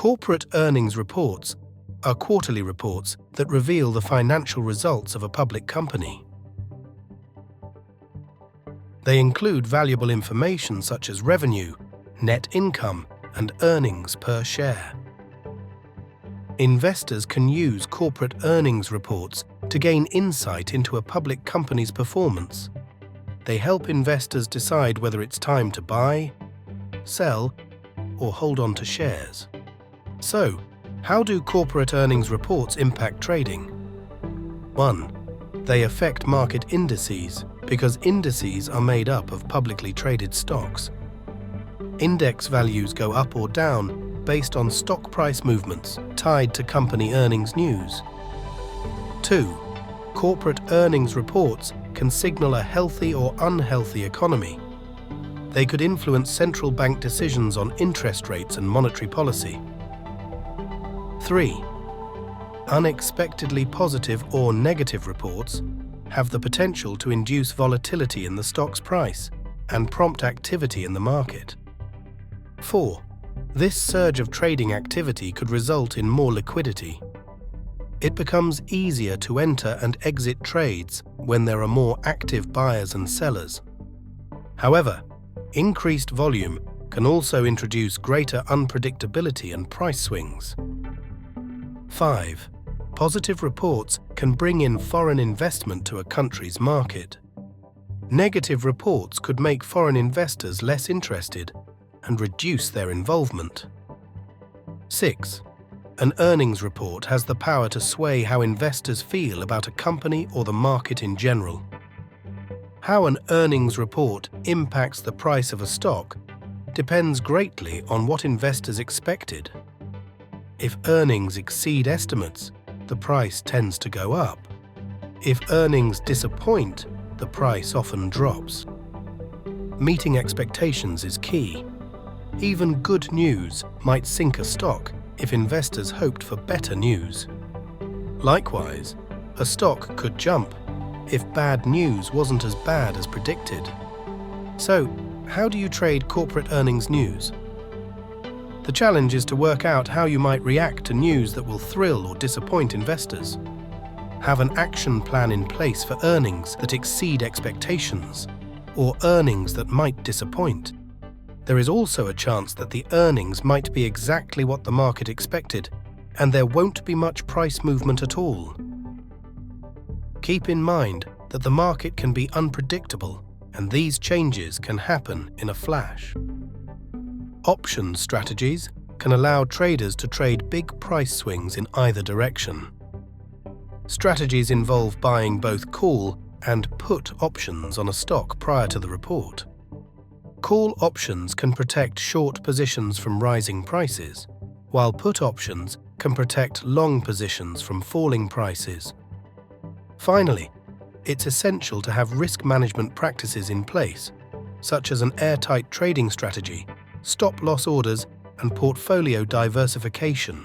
Corporate earnings reports are quarterly reports that reveal the financial results of a public company. They include valuable information such as revenue, net income, and earnings per share. Investors can use corporate earnings reports to gain insight into a public company's performance. They help investors decide whether it's time to buy, sell, or hold on to shares. So, how do corporate earnings reports impact trading? 1. They affect market indices because indices are made up of publicly traded stocks. Index values go up or down based on stock price movements tied to company earnings news. 2. Corporate earnings reports can signal a healthy or unhealthy economy. They could influence central bank decisions on interest rates and monetary policy. 3. Unexpectedly positive or negative reports have the potential to induce volatility in the stock's price and prompt activity in the market. 4. This surge of trading activity could result in more liquidity. It becomes easier to enter and exit trades when there are more active buyers and sellers. However, increased volume can also introduce greater unpredictability and price swings. 5. Positive reports can bring in foreign investment to a country's market. Negative reports could make foreign investors less interested and reduce their involvement. 6. An earnings report has the power to sway how investors feel about a company or the market in general. How an earnings report impacts the price of a stock depends greatly on what investors expected. If earnings exceed estimates, the price tends to go up. If earnings disappoint, the price often drops. Meeting expectations is key. Even good news might sink a stock if investors hoped for better news. Likewise, a stock could jump if bad news wasn't as bad as predicted. So, how do you trade corporate earnings news? The challenge is to work out how you might react to news that will thrill or disappoint investors. Have an action plan in place for earnings that exceed expectations, or earnings that might disappoint. There is also a chance that the earnings might be exactly what the market expected, and there won't be much price movement at all. Keep in mind that the market can be unpredictable, and these changes can happen in a flash. Option strategies can allow traders to trade big price swings in either direction. Strategies involve buying both call and put options on a stock prior to the report. Call options can protect short positions from rising prices, while put options can protect long positions from falling prices. Finally, it's essential to have risk management practices in place, such as an airtight trading strategy, stop-loss orders, and portfolio diversification.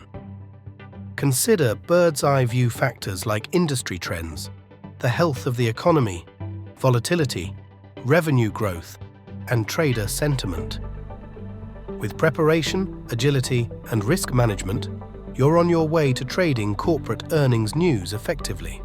Consider bird's-eye view factors like industry trends, the health of the economy, volatility, revenue growth, and trader sentiment. With preparation, agility, and risk management, you're on your way to trading corporate earnings news effectively.